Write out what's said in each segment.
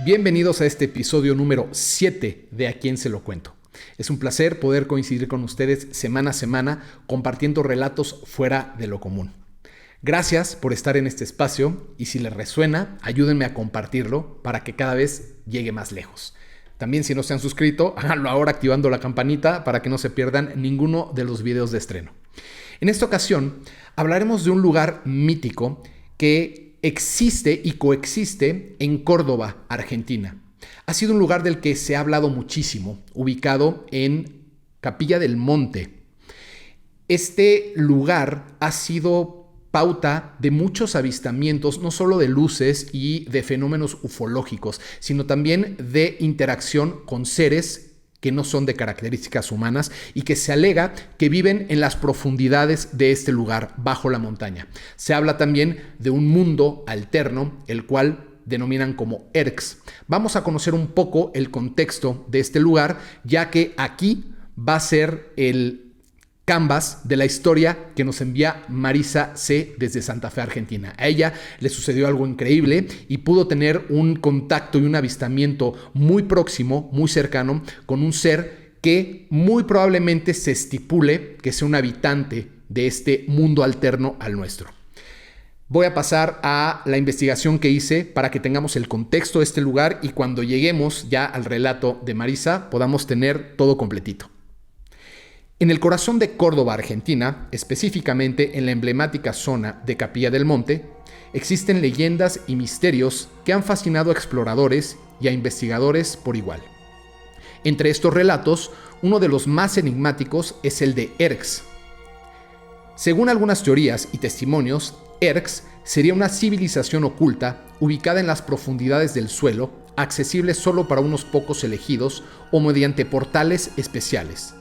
Bienvenidos a este episodio número 7 de A Quién Se Lo Cuento. Es un placer poder coincidir con ustedes semana a semana compartiendo relatos fuera de lo común. Gracias por estar en este espacio y si les resuena, ayúdenme a compartirlo para que cada vez llegue más lejos. También si no se han suscrito, háganlo ahora activando la campanita para que no se pierdan ninguno de los videos de estreno. En esta ocasión hablaremos de un lugar mítico que existe y coexiste en Córdoba, Argentina. Ha sido un lugar del que se ha hablado muchísimo, ubicado en Capilla del Monte. Este lugar ha sido pauta de muchos avistamientos, no solo de luces y de fenómenos ufológicos, sino también de interacción con seres que no son de características humanas y que se alega que viven en las profundidades de este lugar, bajo la montaña. Se habla también de un mundo alterno, el cual denominan como Erx. Vamos a conocer un poco el contexto de este lugar, ya que aquí va a ser el canvas de la historia que nos envía Marisa C. desde Santa Fe, Argentina. A ella le sucedió algo increíble y pudo tener un contacto y un avistamiento muy próximo, muy cercano, con un ser que muy probablemente se estipule que sea un habitante de este mundo alterno al nuestro. Voy a pasar a la investigación que hice para que tengamos el contexto de este lugar y cuando lleguemos ya al relato de Marisa podamos tener todo completito. En el corazón de Córdoba, Argentina, específicamente en la emblemática zona de Capilla del Monte, existen leyendas y misterios que han fascinado a exploradores y a investigadores por igual. Entre estos relatos, uno de los más enigmáticos es el de Erx. Según algunas teorías y testimonios, Erx sería una civilización oculta ubicada en las profundidades del suelo, accesible solo para unos pocos elegidos o mediante portales especiales.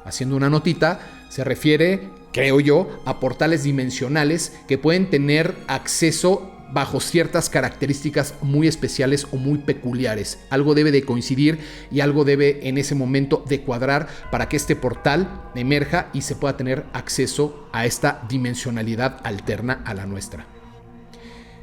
Haciendo una notita, se refiere, creo yo, a portales dimensionales que pueden tener acceso bajo ciertas características muy especiales o muy peculiares. Algo debe de coincidir y algo debe en ese momento de cuadrar para que este portal emerja y se pueda tener acceso a esta dimensionalidad alterna a la nuestra.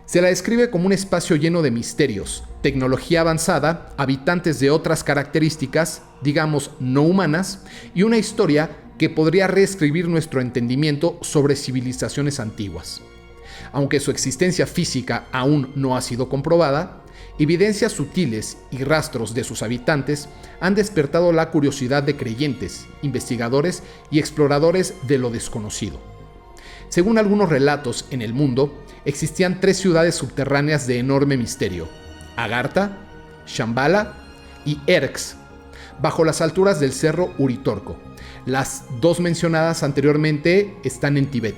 Se la describe como un espacio lleno de misterios, tecnología avanzada, habitantes de otras características, digamos no humanas, y una historia que podría reescribir nuestro entendimiento sobre civilizaciones antiguas. Aunque su existencia física aún no ha sido comprobada, evidencias sutiles y rastros de sus habitantes han despertado la curiosidad de creyentes, investigadores y exploradores de lo desconocido. Según algunos relatos en el mundo, existían 3 ciudades subterráneas de enorme misterio: Agartha, Shambhala y Erx, bajo las alturas del cerro Uritorco. Las 2 mencionadas anteriormente están en Tibet.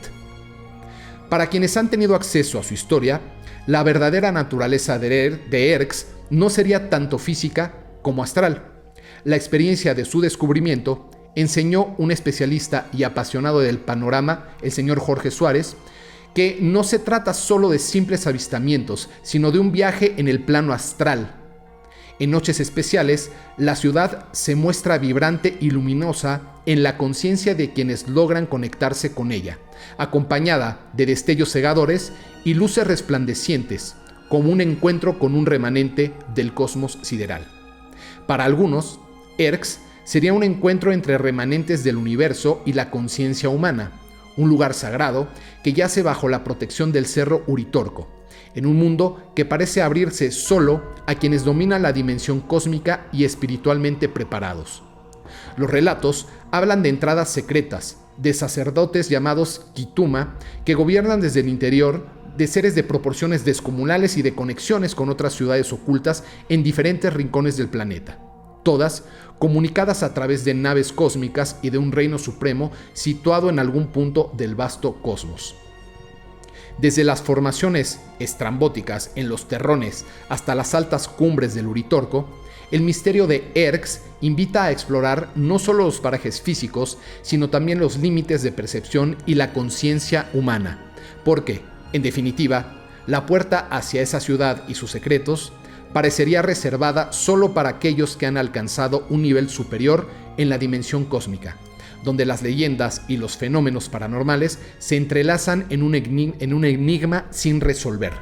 Para quienes han tenido acceso a su historia, la verdadera naturaleza de Erx no sería tanto física como astral. La experiencia de su descubrimiento enseñó un especialista y apasionado del panorama, el señor Jorge Suárez, que no se trata solo de simples avistamientos, sino de un viaje en el plano astral. En noches especiales, la ciudad se muestra vibrante y luminosa en la conciencia de quienes logran conectarse con ella, acompañada de destellos cegadores y luces resplandecientes, como un encuentro con un remanente del cosmos sideral. Para algunos, Erx sería un encuentro entre remanentes del universo y la conciencia humana, un lugar sagrado que yace bajo la protección del cerro Uritorco, en un mundo que parece abrirse solo a quienes dominan la dimensión cósmica y espiritualmente preparados. Los relatos hablan de entradas secretas, de sacerdotes llamados Kituma, que gobiernan desde el interior, de seres de proporciones descomunales y de conexiones con otras ciudades ocultas en diferentes rincones del planeta, todas comunicadas a través de naves cósmicas y de un reino supremo situado en algún punto del vasto cosmos. Desde las formaciones estrambóticas en los terrones hasta las altas cumbres del Uritorco, el misterio de Erx invita a explorar no solo los parajes físicos, sino también los límites de percepción y la conciencia humana, porque, en definitiva, la puerta hacia esa ciudad y sus secretos parecería reservada solo para aquellos que han alcanzado un nivel superior en la dimensión cósmica, donde las leyendas y los fenómenos paranormales se entrelazan en un enigma sin resolver.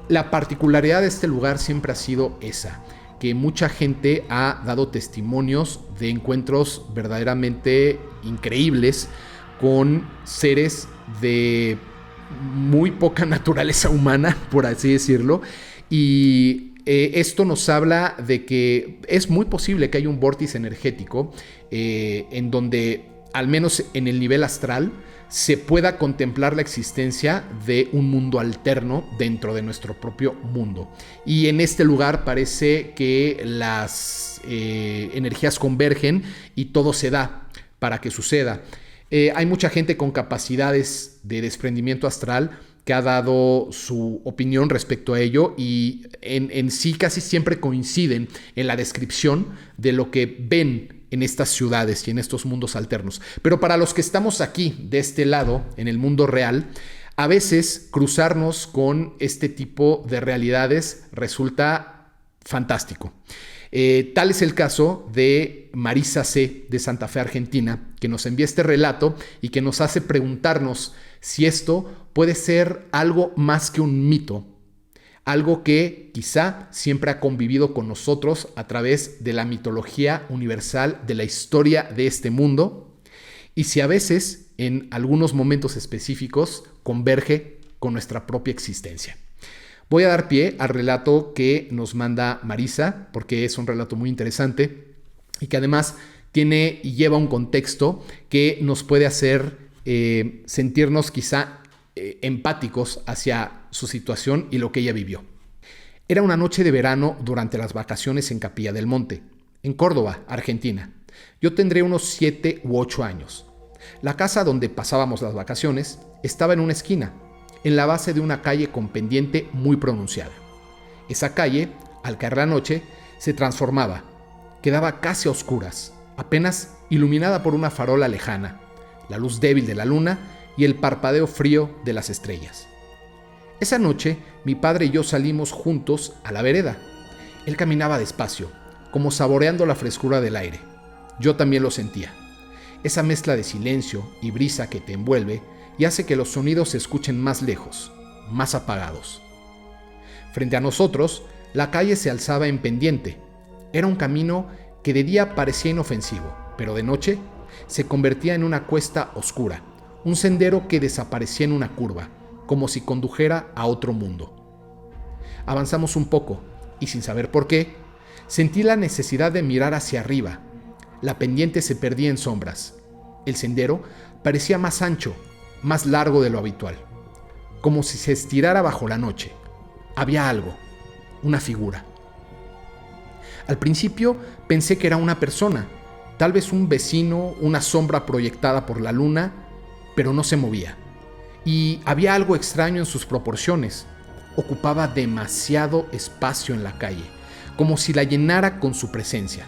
La particularidad de este lugar siempre ha sido esa, que mucha gente ha dado testimonios de encuentros verdaderamente increíbles con seres de muy poca naturaleza humana, por así decirlo, y esto nos habla de que es muy posible que haya un vórtice energético en donde, al menos en el nivel astral, se pueda contemplar la existencia de un mundo alterno dentro de nuestro propio mundo. Y en este lugar parece que las energías convergen y todo se da para que suceda. Hay mucha gente con capacidades de desprendimiento astral que ha dado su opinión respecto a ello y en sí casi siempre coinciden en la descripción de lo que ven en estas ciudades y en estos mundos alternos. Pero para los que estamos aquí, de este lado, en el mundo real, a veces cruzarnos con este tipo de realidades resulta fantástico. Tal es el caso de Marisa C. de Santa Fe, Argentina, que nos envía este relato y que nos hace preguntarnos si esto puede ser algo más que un mito, algo que quizá siempre ha convivido con nosotros a través de la mitología universal de la historia de este mundo, y si a veces, en algunos momentos específicos, converge con nuestra propia existencia. Voy a dar pie al relato que nos manda Marisa, porque es un relato muy interesante y que además tiene y lleva un contexto que nos puede hacer sentirnos quizá empáticos hacia su situación y lo que ella vivió. Era una noche de verano durante las vacaciones en Capilla del Monte, en Córdoba, Argentina. Yo tendré unos 7 u 8 años. La casa donde pasábamos las vacaciones estaba en una esquina, en la base de una calle con pendiente muy pronunciada. Esa calle, al caer la noche, se transformaba, quedaba casi a oscuras, apenas iluminada por una farola lejana, la luz débil de la luna y el parpadeo frío de las estrellas. Esa noche, mi padre y yo salimos juntos a la vereda. Él caminaba despacio, como saboreando la frescura del aire. Yo también lo sentía. Esa mezcla de silencio y brisa que te envuelve y hace que los sonidos se escuchen más lejos, más apagados. Frente a nosotros, la calle se alzaba en pendiente. Era un camino que de día parecía inofensivo, pero de noche se convertía en una cuesta oscura, un sendero que desaparecía en una curva, como si condujera a otro mundo. Avanzamos un poco, y sin saber por qué, sentí la necesidad de mirar hacia arriba. La pendiente se perdía en sombras. El sendero parecía más ancho, más largo de lo habitual, como si se estirara bajo la noche. Había algo, una figura. Al principio pensé que era una persona, tal vez un vecino, una sombra proyectada por la luna, pero no se movía. Y había algo extraño en sus proporciones. Ocupaba demasiado espacio en la calle, como si la llenara con su presencia.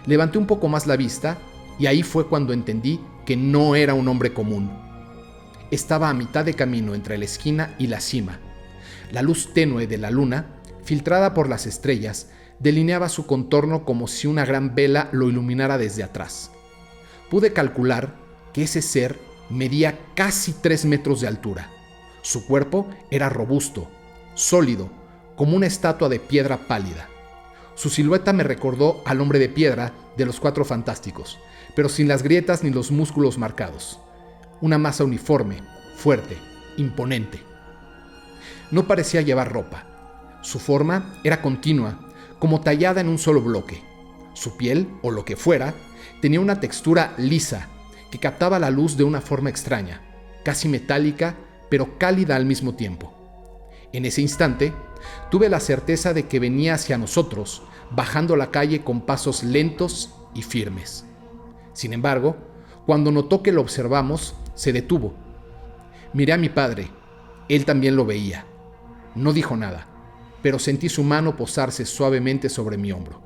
Levanté un poco más la vista y ahí fue cuando entendí que no era un hombre común. Estaba a mitad de camino entre la esquina y la cima. La luz tenue de la luna, filtrada por las estrellas, delineaba su contorno como si una gran vela lo iluminara desde atrás. Pude calcular que ese ser medía casi 3 metros de altura. Su cuerpo era robusto, sólido, como una estatua de piedra pálida. Su silueta me recordó al hombre de piedra de los Cuatro Fantásticos, pero sin las grietas ni los músculos marcados. Una masa uniforme, fuerte, imponente. No parecía llevar ropa. Su forma era continua, como tallada en un solo bloque. Su piel, o lo que fuera, tenía una textura lisa que captaba la luz de una forma extraña, casi metálica, pero cálida al mismo tiempo. En ese instante, tuve la certeza de que venía hacia nosotros, bajando la calle con pasos lentos y firmes. Sin embargo, cuando notó que lo observamos, se detuvo. Miré a mi padre. Él también lo veía. No dijo nada, pero sentí su mano posarse suavemente sobre mi hombro.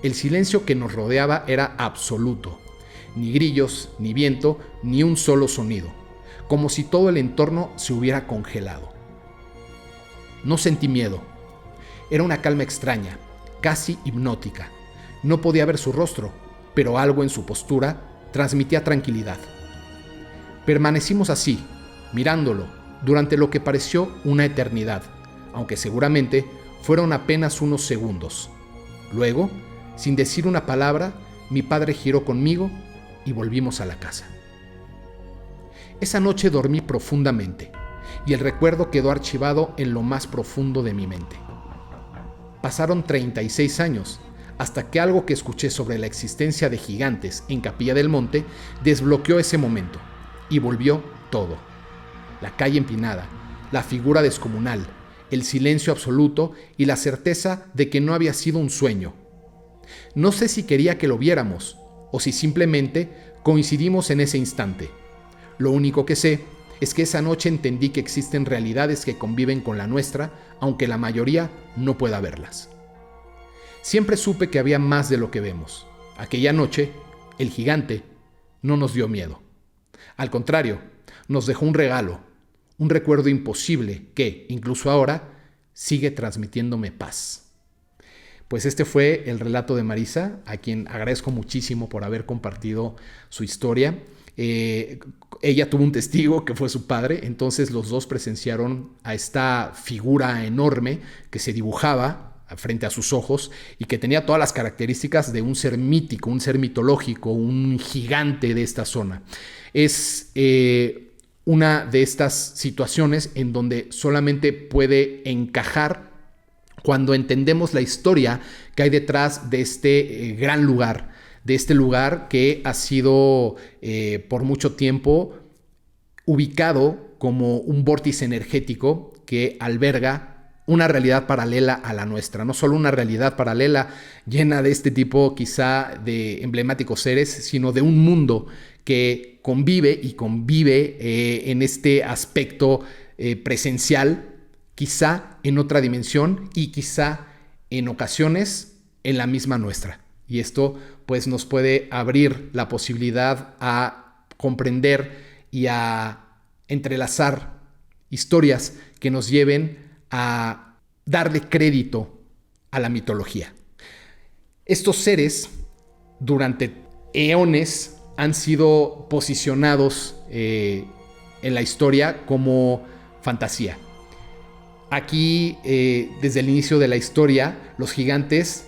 El silencio que nos rodeaba era absoluto. Ni grillos, ni viento, ni un solo sonido. Como si todo el entorno se hubiera congelado. No sentí miedo. Era una calma extraña, casi hipnótica. No podía ver su rostro, pero algo en su postura transmitía tranquilidad. Permanecimos así, mirándolo, durante lo que pareció una eternidad, aunque seguramente fueron apenas unos segundos. Luego, sin decir una palabra, mi padre giró conmigo y volvimos a la casa. Esa noche dormí profundamente y el recuerdo quedó archivado en lo más profundo de mi mente. Pasaron 36 años hasta que algo que escuché sobre la existencia de gigantes en Capilla del Monte desbloqueó ese momento y volvió todo. La calle empinada, la figura descomunal, el silencio absoluto y la certeza de que no había sido un sueño. No sé si quería que lo viéramos o si simplemente coincidimos en ese instante. Lo único que sé es que esa noche entendí que existen realidades que conviven con la nuestra, aunque la mayoría no pueda verlas. Siempre supe que había más de lo que vemos. Aquella noche, el gigante no nos dio miedo. Al contrario, nos dejó un regalo, un recuerdo imposible que, incluso ahora, sigue transmitiéndome paz. Pues este fue el relato de Marisa, a quien agradezco muchísimo por haber compartido su historia. Ella tuvo un testigo que fue su padre, entonces los dos presenciaron a esta figura enorme que se dibujaba frente a sus ojos y que tenía todas las características de un ser mítico, un ser mitológico, un gigante de esta zona. Es una de estas situaciones en donde solamente puede encajar cuando entendemos la historia que hay detrás de este gran lugar, de este lugar que ha sido por mucho tiempo ubicado como un vórtice energético que alberga una realidad paralela a la nuestra. No solo una realidad paralela llena de este tipo quizá de emblemáticos seres, sino de un mundo que convive en este aspecto presencial, quizá en otra dimensión y quizá en ocasiones en la misma nuestra. Y esto pues nos puede abrir la posibilidad a comprender y a entrelazar historias que nos lleven a darle crédito a la mitología. Estos seres durante eones han sido posicionados en la historia como fantasía. Aquí, desde el inicio de la historia, los gigantes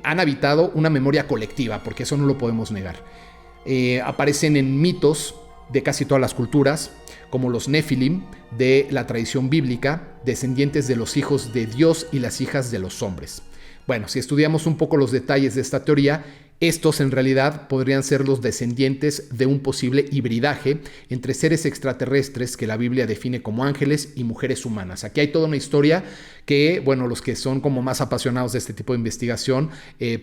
han habitado una memoria colectiva, porque eso no lo podemos negar. Aparecen en mitos de casi todas las culturas, como los Nefilim de la tradición bíblica, descendientes de los hijos de Dios y las hijas de los hombres. Bueno, si estudiamos un poco los detalles de esta teoría, estos en realidad podrían ser los descendientes de un posible hibridaje entre seres extraterrestres que la Biblia define como ángeles y mujeres humanas. Aquí hay toda una historia que, bueno, los que son como más apasionados de este tipo de investigación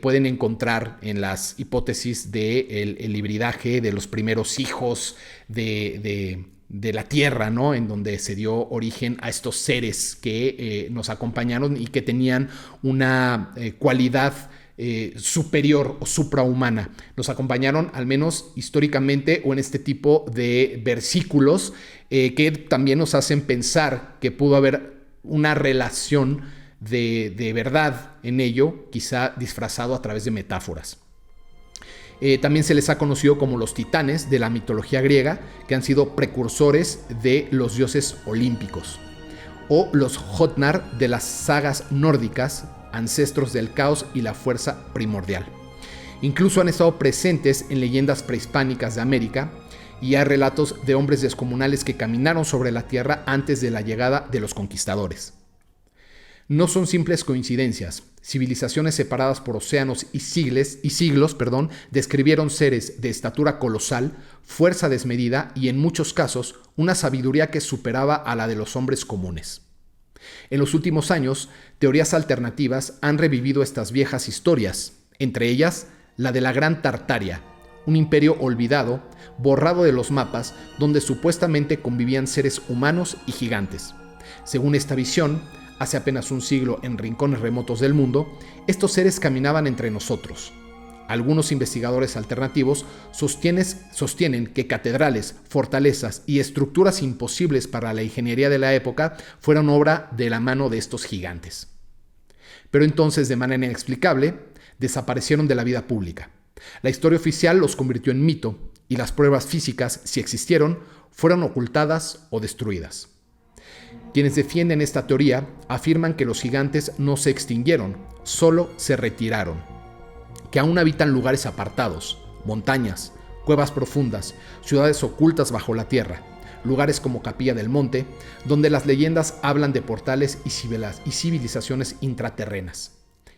pueden encontrar en las hipótesis del hibridaje de los primeros hijos de la Tierra, ¿no? En donde se dio origen a estos seres que nos acompañaron y que tenían una cualidad superior o suprahumana. Nos acompañaron, al menos históricamente, o en este tipo de versículos que también nos hacen pensar que pudo haber una relación de verdad en ello, quizá disfrazado a través de metáforas. También se les ha conocido como los titanes de la mitología griega, que han sido precursores de los dioses olímpicos, o los Jotnar de las sagas nórdicas, ancestros del caos y la fuerza primordial. Incluso han estado presentes en leyendas prehispánicas de América y hay relatos de hombres descomunales que caminaron sobre la tierra antes de la llegada de los conquistadores. No son simples coincidencias. Civilizaciones separadas por océanos y siglos, describieron seres de estatura colosal, fuerza desmedida y en muchos casos una sabiduría que superaba a la de los hombres comunes. En los últimos años, teorías alternativas han revivido estas viejas historias, entre ellas la de la Gran Tartaria, un imperio olvidado, borrado de los mapas, donde supuestamente convivían seres humanos y gigantes. Según esta visión, hace apenas un siglo en rincones remotos del mundo, estos seres caminaban entre nosotros. Algunos investigadores alternativos sostienen que catedrales, fortalezas y estructuras imposibles para la ingeniería de la época fueron obra de la mano de estos gigantes. Pero entonces, de manera inexplicable, desaparecieron de la vida pública. La historia oficial los convirtió en mito y las pruebas físicas, si existieron, fueron ocultadas o destruidas. Quienes defienden esta teoría afirman que los gigantes no se extinguieron, solo se retiraron, que aún habitan lugares apartados, montañas, cuevas profundas, ciudades ocultas bajo la tierra, lugares como Capilla del Monte, donde las leyendas hablan de portales y civilizaciones intraterrenas.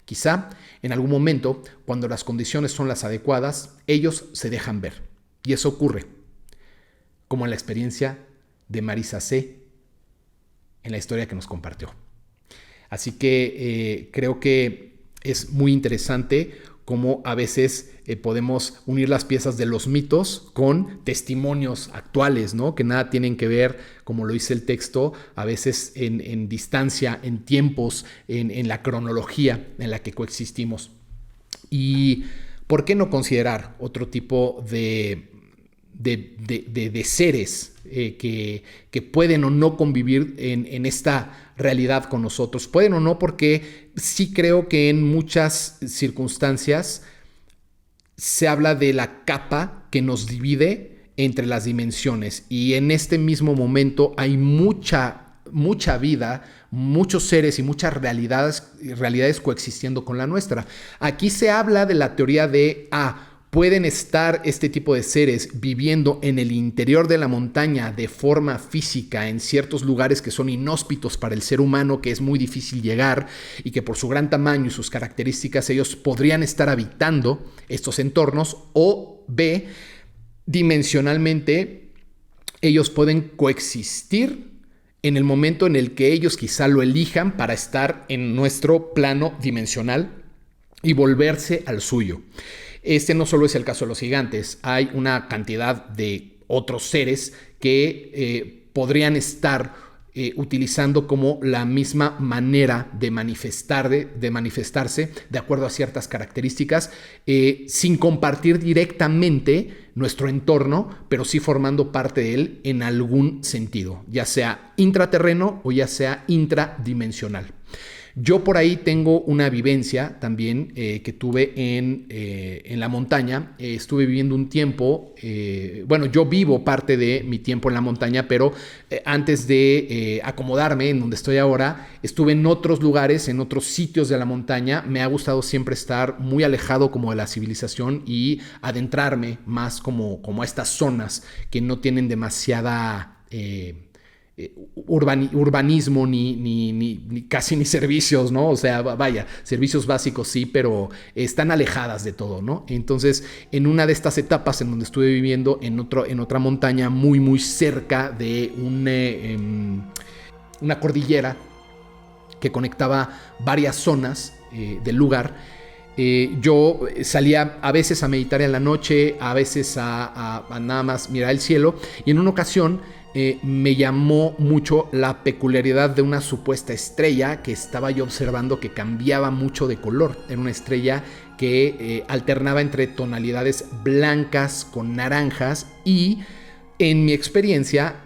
Quizá, en algún momento, cuando las condiciones son las adecuadas, ellos se dejan ver. Y eso ocurre, como en la experiencia de Marisa C., en la historia que nos compartió. Así que creo que es muy interesante cómo a veces podemos unir las piezas de los mitos con testimonios actuales, ¿no? Que nada tienen que ver, como lo dice el texto, a veces en distancia, en tiempos, en la cronología en la que coexistimos. Y ¿por qué no considerar otro tipo de seres que pueden o no convivir en esta realidad con nosotros? Pueden o no, porque sí creo que en muchas circunstancias se habla de la capa que nos divide entre las dimensiones, y en este mismo momento hay mucha vida, muchos seres y muchas realidades coexistiendo con la nuestra. Aquí se habla de la teoría de pueden estar este tipo de seres viviendo en el interior de la montaña de forma física en ciertos lugares que son inhóspitos para el ser humano, que es muy difícil llegar, y que por su gran tamaño y sus características ellos podrían estar habitando estos entornos. O B, dimensionalmente ellos pueden coexistir en el momento en el que ellos quizá lo elijan para estar en nuestro plano dimensional y volverse al suyo. Este no solo es el caso de los gigantes, hay una cantidad de otros seres que podrían estar utilizando como la misma manera de manifestarse de acuerdo a ciertas características, sin compartir directamente nuestro entorno, pero sí formando parte de él en algún sentido, ya sea intraterreno o ya sea intradimensional. Yo por ahí tengo una vivencia también que tuve en la montaña. Estuve viviendo un tiempo, yo vivo parte de mi tiempo en la montaña, pero antes de acomodarme en donde estoy ahora, estuve en otros lugares, en otros sitios de la montaña. Me ha gustado siempre estar muy alejado como de la civilización y adentrarme más como a estas zonas que no tienen demasiada urbanismo ni casi ni servicios, ¿no? O sea, vaya, servicios básicos sí, pero están alejadas de todo, ¿no? Entonces, en una de estas etapas en donde estuve viviendo en otra montaña muy cerca de una cordillera que conectaba varias zonas del lugar, yo salía a veces a meditar en la noche, a veces a nada más mirar el cielo, y en una ocasión me llamó mucho la peculiaridad de una supuesta estrella que estaba yo observando, que cambiaba mucho de color. Era una estrella que alternaba entre tonalidades blancas con naranjas, y en mi experiencia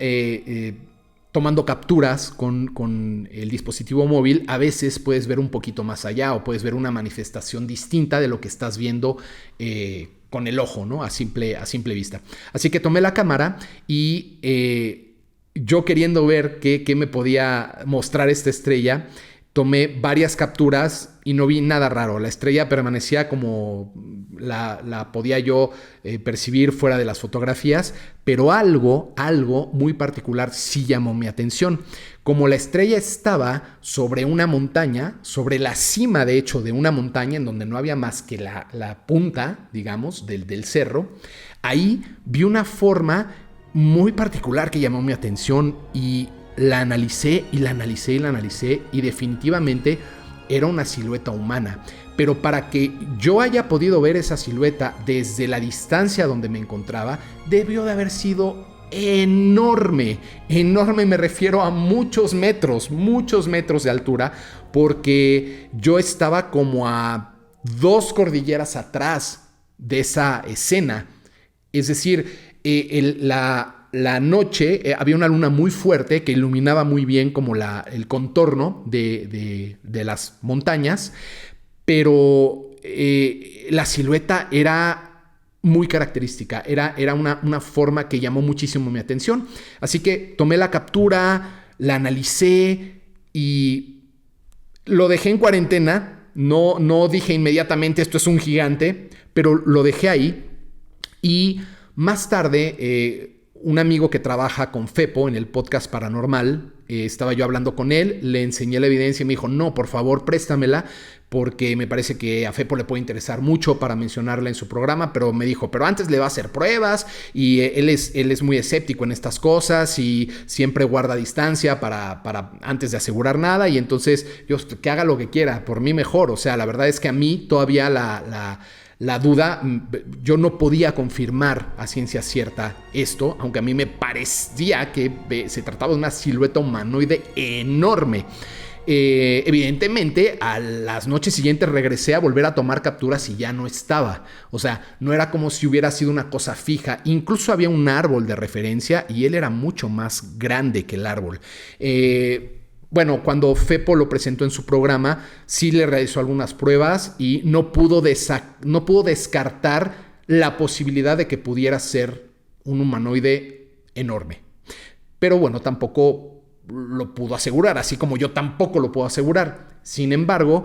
tomando capturas con el dispositivo móvil, a veces puedes ver un poquito más allá o puedes ver una manifestación distinta de lo que estás viendo con el ojo, ¿no? A simple vista. Así que tomé la cámara y yo, queriendo ver qué me podía mostrar esta estrella, tomé varias capturas y no vi nada raro. La estrella permanecía como la podía yo percibir fuera de las fotografías, pero algo muy particular sí llamó mi atención. Como la estrella estaba sobre una montaña, sobre la cima de hecho de una montaña en donde no había más que la punta, digamos, del cerro, ahí vi una forma muy particular que llamó mi atención, y la analicé y definitivamente era una silueta humana. Pero para que yo haya podido ver esa silueta desde la distancia donde me encontraba, debió de haber sido enorme. Me refiero a muchos metros de altura, porque yo estaba como a 2 cordilleras atrás de esa escena. Es decir, la noche había una luna muy fuerte que iluminaba muy bien como el contorno de las montañas, pero la silueta era muy característica, era una forma que llamó muchísimo mi atención. Así que tomé la captura, la analicé y lo dejé en cuarentena. No dije inmediatamente esto es un gigante, pero lo dejé ahí. Y más tarde, un amigo que trabaja con Fepo en el podcast Paranormal, estaba yo hablando con él, le enseñé la evidencia y me dijo, no, por favor, préstamela, porque me parece que a Fepo le puede interesar mucho para mencionarla en su programa, pero me dijo, pero antes le va a hacer pruebas y él es muy escéptico en estas cosas y siempre guarda distancia para antes de asegurar nada, y entonces yo que haga lo que quiera, por mí mejor. O sea, la verdad es que a mí todavía la duda, yo no podía confirmar a ciencia cierta esto, aunque a mí me parecía que se trataba de una silueta humanoide enorme. Evidentemente, a las noches siguientes regresé a volver a tomar capturas y ya no estaba. O sea, no era como si hubiera sido una cosa fija. Incluso había un árbol de referencia y él era mucho más grande que el árbol. Bueno, cuando Fepo lo presentó en su programa, sí le realizó algunas pruebas y no pudo descartar la posibilidad de que pudiera ser un humanoide enorme. Pero bueno, tampoco lo pudo asegurar, así como yo tampoco lo puedo asegurar. Sin embargo,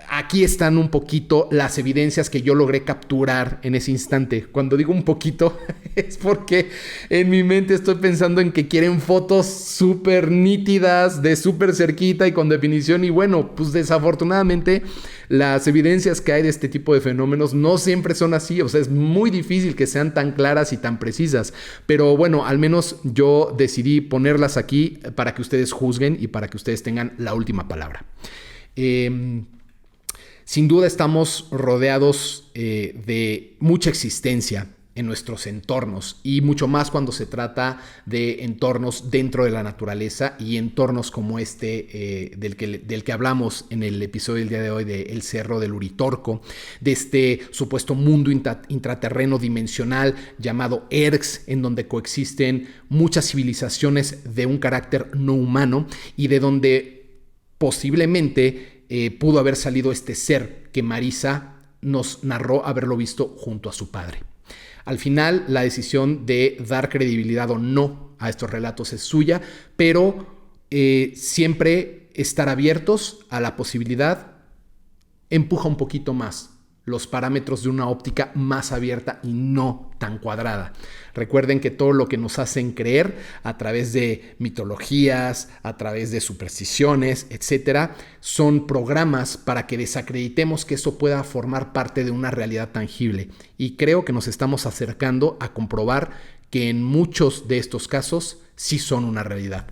aquí están un poquito las evidencias que yo logré capturar en ese instante. Cuando digo un poquito es porque en mi mente estoy pensando en que quieren fotos súper nítidas, de súper cerquita y con definición. Y bueno, pues desafortunadamente las evidencias que hay de este tipo de fenómenos no siempre son así. O sea, es muy difícil que sean tan claras y tan precisas. Pero bueno, al menos yo decidí ponerlas aquí para que ustedes juzguen y para que ustedes tengan la última palabra. Sin duda estamos rodeados de mucha existencia en nuestros entornos, y mucho más cuando se trata de entornos dentro de la naturaleza y entornos como este del que hablamos en el episodio del día de hoy, de El Cerro del Uritorco, de este supuesto mundo intraterreno dimensional llamado Erx, en donde coexisten muchas civilizaciones de un carácter no humano y de donde posiblemente pudo haber salido este ser que Marisa nos narró haberlo visto junto a su padre. Al final, la decisión de dar credibilidad o no a estos relatos es suya, pero siempre estar abiertos a la posibilidad empuja un poquito más los parámetros de una óptica más abierta y no tan cuadrada. Recuerden que todo lo que nos hacen creer a través de mitologías, a través de supersticiones, etcétera, son programas para que desacreditemos que eso pueda formar parte de una realidad tangible. Y creo que nos estamos acercando a comprobar que en muchos de estos casos sí son una realidad.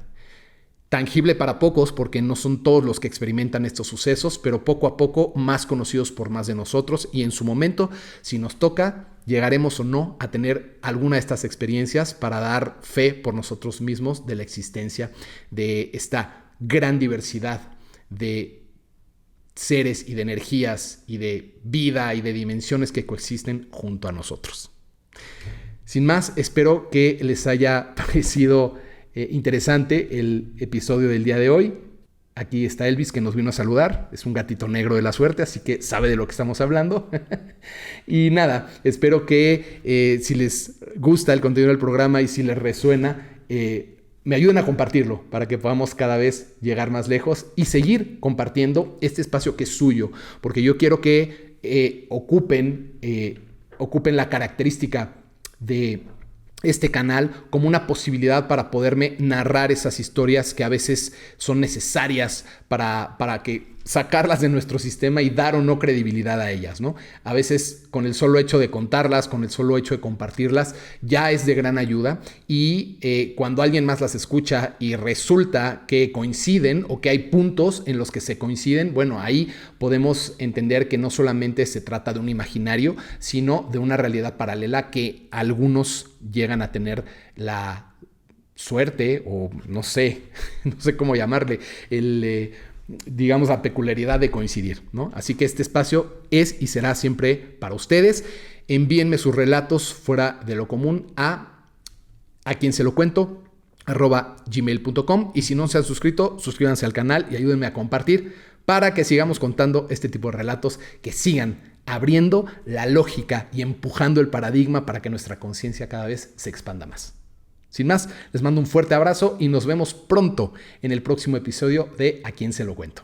Tangible para pocos, porque no son todos los que experimentan estos sucesos, pero poco a poco más conocidos por más de nosotros, y en su momento, si nos toca, llegaremos o no a tener alguna de estas experiencias para dar fe por nosotros mismos de la existencia de esta gran diversidad de seres y de energías y de vida y de dimensiones que coexisten junto a nosotros. Sin más, espero que les haya parecido interesante el episodio del día de hoy. Aquí está Elvis, que nos vino a saludar. Es un gatito negro de la suerte, así que sabe de lo que estamos hablando. Y nada, espero que si les gusta el contenido del programa y si les resuena, me ayuden a compartirlo para que podamos cada vez llegar más lejos y seguir compartiendo este espacio que es suyo, porque yo quiero que ocupen la característica de este canal como una posibilidad para poderme narrar esas historias que a veces son necesarias para que sacarlas de nuestro sistema y dar o no credibilidad a ellas, ¿no? A veces con el solo hecho de contarlas, con el solo hecho de compartirlas, ya es de gran ayuda, y cuando alguien más las escucha y resulta que coinciden o que hay puntos en los que se coinciden, bueno, ahí podemos entender que no solamente se trata de un imaginario, sino de una realidad paralela que algunos llegan a tener la suerte, o no sé cómo llamarle, digamos, la peculiaridad de coincidir, ¿no? Así que este espacio es y será siempre para ustedes. Envíenme sus relatos fuera de lo común a quien se lo cuento @gmail.com, y si no se han suscrito, suscríbanse al canal y ayúdenme a compartir para que sigamos contando este tipo de relatos que sigan abriendo la lógica y empujando el paradigma para que nuestra conciencia cada vez se expanda más. Sin más, les mando un fuerte abrazo y nos vemos pronto en el próximo episodio de A quién se lo cuento.